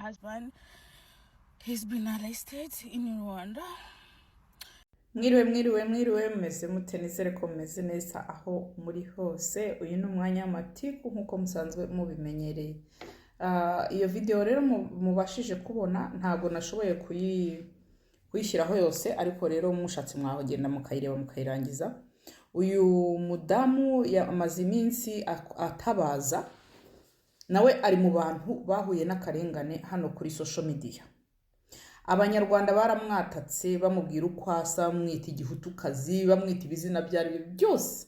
husband has been arrested in Rwanda. Mwiriwe mumeze mute nizere ko mumeze neza aho muri hose. Uyu ni umwanya w'amatiku nk'uko musanzwe mubimenyereye. Iyo video rero mubashije kubona ntago nashoboye kuyishyiraho yose, ariko rero mushatse mwagenda mukayireba mukayirangiza. Uyu mudamu yamaze iminsi atabaza, nawe ari mu bantu bahuye n'akarengane hano kuri social media. Abanyarwanda baramwatatse bamubwira uko asa, bamwita igihutukazi, bamwita ibizina byari byose,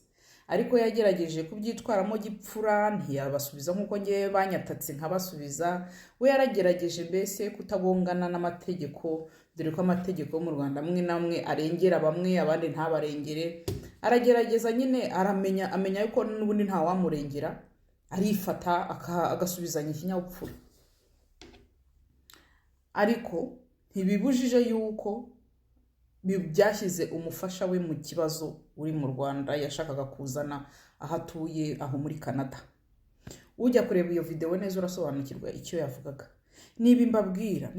ariko yagerageje kubyitwaramo gipfura, ntiyabasubiza nk'uko ngiye banyatatse nkabasubiza. We yaragerageje mbese kutagongana n'amategeko, dore ko amategeko mu Rwanda amwe namwe arengera bamwe abandi ntabarengere. Aragerageza nyine amenya yuko n'ubundi nta wamurengera, arifata agasubizanya ikinyabupfura. Ariko ntibibujije yuko byashyize umufasha we mu kibazo uri mu Rwanda yashakaga kuzana aho atuye aho muri Canada. Ujya kureba iyo video neza urasobanukirwa icyo yavugaga. Nimba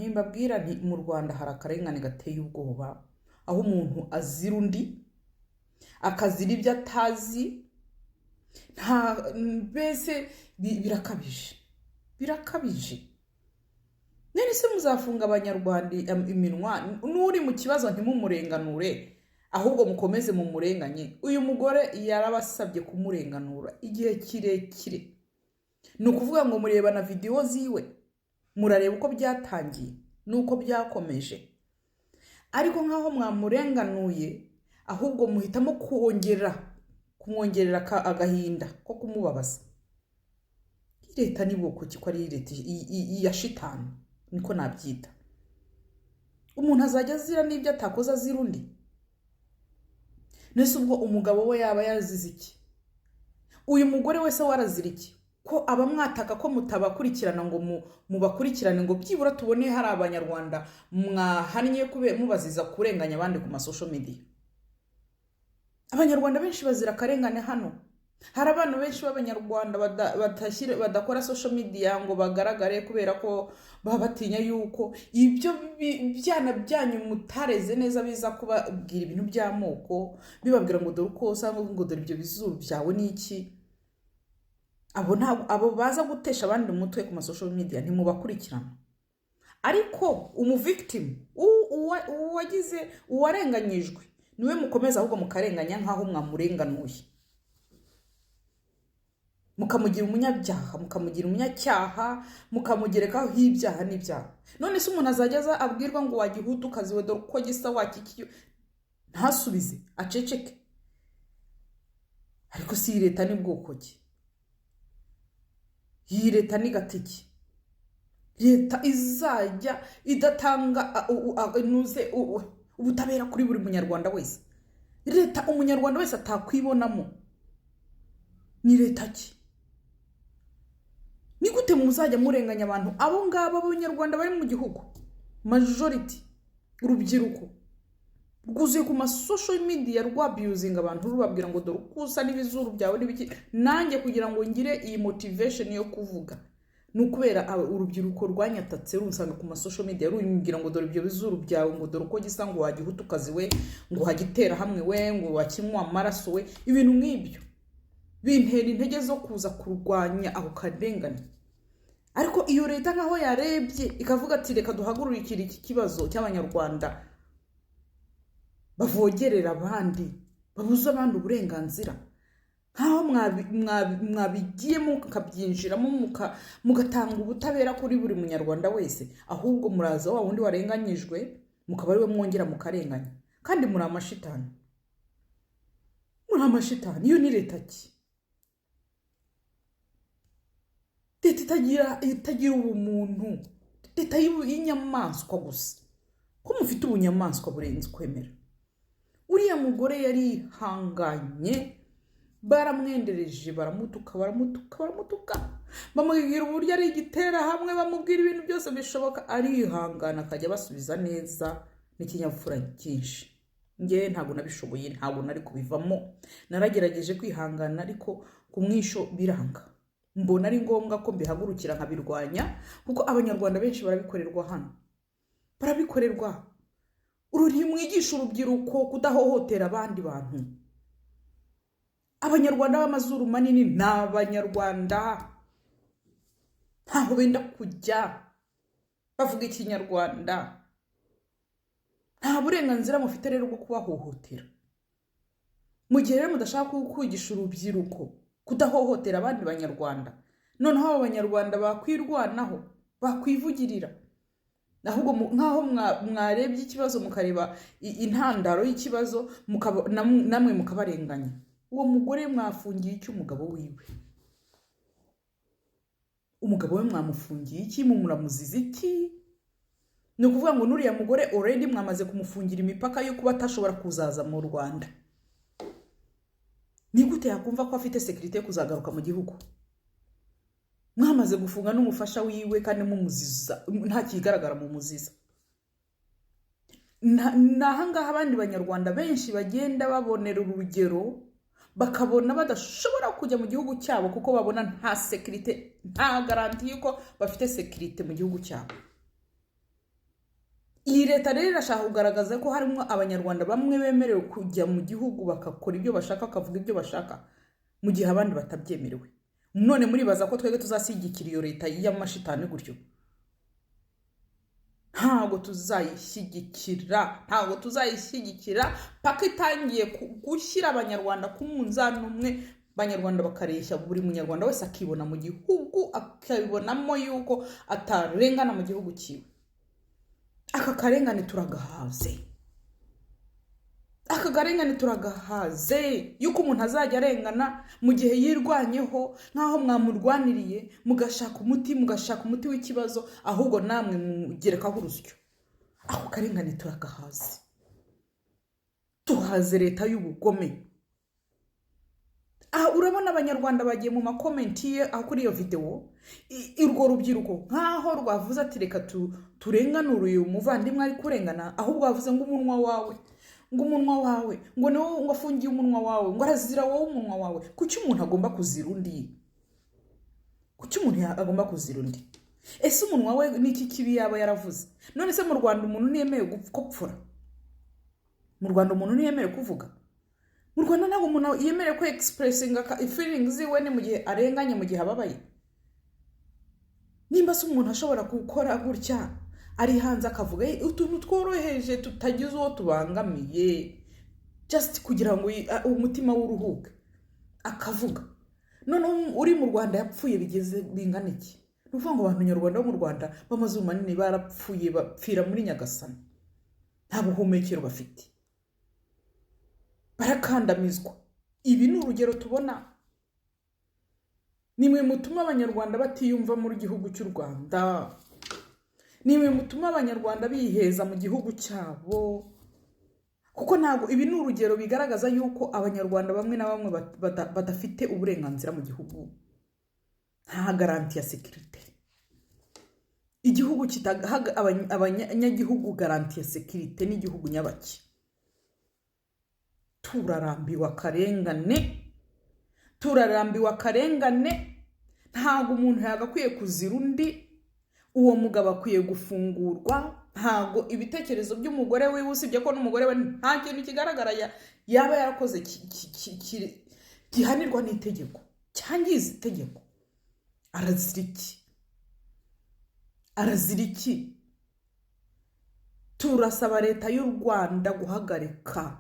mbabwira nti mu Rwanda hari akarengane gateye ubwoba, aho umuntu azira undi, akazira ibyo atazi. Mbese birakabije. Nene se muzafunga abanyarwanda iminwa, n'uri mu kibazo ntimumurenganure, ahubwo mukomeze mu murenganye. Uyu mugore yarabasabye kumurenganura igihe kirekire. Ni ukuvuga ngo mureba na video ziwe, murareba uko byatangiye nuko byakomeje, ariko nkaho mwamurenganuye ahubwo muhitamo kumwongerera agahinda ko kumubabaza. Leta ni bwoko ki ko ari leta ya shitani, niko nabyita. Umuntu azajya azira n'ibyo atakoze azira undi. Nese ubwo umugabo we yaba yazize iki? Uyu mugore wese warazira iki? Ko abamwataka ko mutabakurikirana ngo mubakurikirane ngo byibura tubone hari abanyarwanda mwahannye mubaziza kurenganya abandi ku social media. Abanyarwanda benshi bazira akarengane hano. Hari abantu benshi b'abanyarwanda badakora social media ngo bagaragare kubera ko baba batinya yuko ibyo byana byanyu mutareze neza biza kubabwira ibintu by'amoko, bibabwira ngo dore uko usanga ngo dore ibyo bizuru byawe n'iki. Abo baza gutesha abandi umutwe ku social media ntimubakurikirana. Ariko umuvictim uwarenganyijwe niwe mukomeza ahubwo mukarenganya nkaho mwamurenganuye, mukamugira umunyabyaha, mukamugira umunyacyaha, mukamugerekaho ibyaha n'ibyaha. None se umuntu azajya abwirwa ngo wagihutukazi we dore uko gisa wakikiyo, ntasubize aceceke? Ariko si leta ni bwoko ki? Iyi leta ni gatiki. Leta izajya idatanga ubutabera kuri buri munyarwanda wese. Leta umunyarwanda wese atakwibonamo. Ni leta ki? Ni gute muzajya murenganya abantu abo ngabo abanyarwanda bari mu gihugu majority urubyiruko rwuzuye ku social media rwabusing abantu rubabwira ngo dore ukusa n'ibizuru byawe n'ibiki? Nanjye kugira ngo ngire iyi motivation yo kuvuga nukubera urubyiruko rwanyatatse runsanga ku social media rumbwira ngo dore ibyo bizuru byawe, ngo dore uko gisa, ngo wagihutukazi we, ngo wagitera hamwe we, ngo wakinywa amaraso we. Ibintu nk'ibyo bintera intege zo kuza kurwanya aho karengane. Ariko iyo leta nkaho yarebye ikavuga ati reka duhagurukire iki kibazo cy'abanyarwanda bavogerera abandi, babuza abandi uburenganzira, nkaho mwabigiyemo mukabyinjiramo mugatanga ubutabera kuri buri munyarwanda wese, ahubwo muraza wa wundi warenganyijwe mukaba ari we mwongera mukarenganya. Kandi muri amashitani. Iyo ni leta ki? Leta itagira ubumuntu, leta y'inyamaswa gusa. Ko mufite ubunyamaswa burenze kwemera. Uriya mugore yarihanganye, baramwendereje, baramutuka, bamubwira uburyo ari igitera hamwe, bamubwira ibintu byose bishoboka, arihangana akajya basubiza neza n'ikinyabupfura cyinshi. Nge ntabwo nabishoboye, ntabwo nari kubivamo. Naragerageje kwihangana ariko kumwisho biranga. mbona ari ngombwa ko mbihagurukira nkabirwanya kuko abanyarwanda benshi barabikorerwa hano, barabikorerwa. Mwigisha urubyiruko kudahohotera abandi bantu. Abanyarwanda b'amazuru manini ni abanyarwanda, ntaho benda kujya bavuga ikinyarwanda. Nta burenganzira mufite rero bwo kubahohotera. Mu gihe rero mudashaka kwigisha urubyiruko kudahohotera abandi banyarwanda, noneho abo banyarwanda bakwirwanaho, bakwivugirira, ahubwo nkaho mwarebye ikibazo mukareba intandaro y'ikibazo namwe mukabarenganya. Uwo mugore mwafungiye iki umugabo wiwe? Umugabo we mwamufungiye iki? Muramuziza iki? Ni ukuvuga ngo nuriya mugore already mwamaze kumufungira imipaka yo kuba atashobora kuzaza mu Rwanda. Ni gute yakumva ko afite security yo kuzagaruka mu gihugu? Mwamaze gufunga n'umufasha wiwe kandi mumuziza, nta kigaragara mu muziza. Nahangaha abandi banyarwanda benshi bagenda babonera urugero, bakabona badashobora kujya mu gihugu cyabo kuko babona nta security, nta garanti yuko bafite security mu gihugu cyabo. Iyi leta rero irashaka kugaragaza ko harimo abanyarwanda bamwe bemerewe kujya mu gihugu bakakora ibyo bashaka, bakavuga ibyo bashaka, mu gihe abandi batabyemerewe. None muribaza ko twebwe tuzasigikira iyo leta y'amashitani gutyo? Ntabwo tuzayishyigikira paka itangiye gushyira abanyarwanda ku munzani umwe, abanyarwanda bakareshya, buri munyarwanda wese akibona mu gihugu, akabibonamo yuko atarengana mu gihugu cyiwe. Aka karengane turagahaze yuko umuntu azajya arengana mu gihe yirwanyeho, nkaho mwamurwaniriye mugashaka umuti w'ikibazo, ahubwo namwe mugerekaho urusyo. Ako karengane turagahaze. Tuhaze leta y'ubugome. Urabona abanyarwanda bagiye mu makomenti ye kuri iyo video, urwo rubyiruko nkaho rwavuze ati reka turenganure uyu muvandimwe ari kurengana, ahubwo bavuze ngo umunwa wawe ngo niwo wafungiye umunwa wawe, ngo arazira wowe umunwa wawe. Kuki umuntu agomba kuzira undi? Ese umunwa we niki kibi yaba yaravuze? None se mu Rwanda umuntu niyemeye gupfura? Mu Rwanda umuntu niyemeye kuvuga? Mu Rwanda ntabwo umuntu yemere ko expressinga feelings ziwe ni mu gihe arenganye, mu gihe ababaye. Nimba se umuntu ashobora gukora gutya ari hanze akavuga utuntu tworoheje tutagize uwo tubangamiye, just kugira ngo umutima w'uruhuke akavuga, none uri mu Rwanda yapfuye bigeze bingana iki? Nuvuga ngo abantu nyarwanda bo mu Rwanda b'amazuru manini barapfuye, bapfira muri Nyagasani, nta buhumekero bafite, barakandamizwa. Ibi ni urugero tubona. Nimwe mutuma abanyarwanda batiyumva muri gihugu cy'u Rwanda, nimwe mutuma abanyarwanda biheza mu gihugu cyabo, kuko ntabwo ibi ni urugero bigaragaza yuko abanyarwanda bamwe na bamwe badafite uburenganzira mu gihugu, nta garanti ya security. Igihugu kitaha abanyagihugu garanti ya security n'igihugu nyabaki. Turarambiwe akarengane. Ntabwo umuntu yagakwiye kuzira undi. Uwo mugabo akwiye gufungurwa. Ntabwo ibitekerezo by'umugore we, usibye ko n'umugore we nta kintu kigaragara yaba yarakoze gihanirwa n'itegeko, cyangiza itegeko. Arazira iki? Turasaba leta y'u Rwanda guhagarika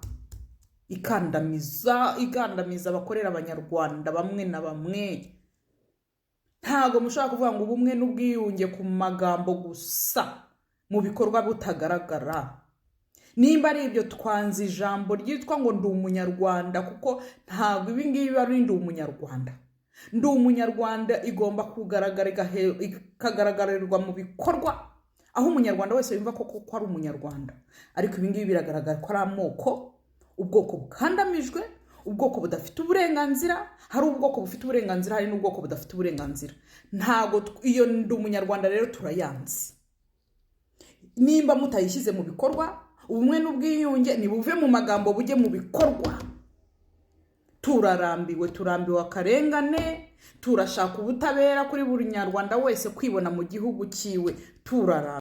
igandamiza abakorera abanyarwanda bamwe na bamwe. Ntabwo mushobora kuvuga ngo ubumwe n'ubwiyunge ku magambo gusa, mu bikorwa butagaragara. Nimba ari ibyo twanze ijambo ryitwa ngo ndi umunyarwanda, kuko ntabwo ibi ngibi ari ndi umunyarwanda. Ndi umunyarwanda igomba ikagaragarirwa mu bikorwa, aho umunyarwanda wese yumva ko ari umunyarwanda. Ariko ibi ngibi biragaragara ko ari amoko, ubwoko bukandamijwe, ubwoko budafite uburenganzira. Hari ubwoko bufite uburenganzira, hari n'ubwoko budafite uburenganzira. Ntabwo iyo ndi umunyarwanda rero turayanze. Nimba mutayishyize mu bikorwa, ubumwe n'ubwiyunge nibuve mu magambo bujye mu bikorwa. Turambiwe akarengane, turashaka ubutabera kuri buri nyarwanda wese kwibona mu gihugu cyiwe turara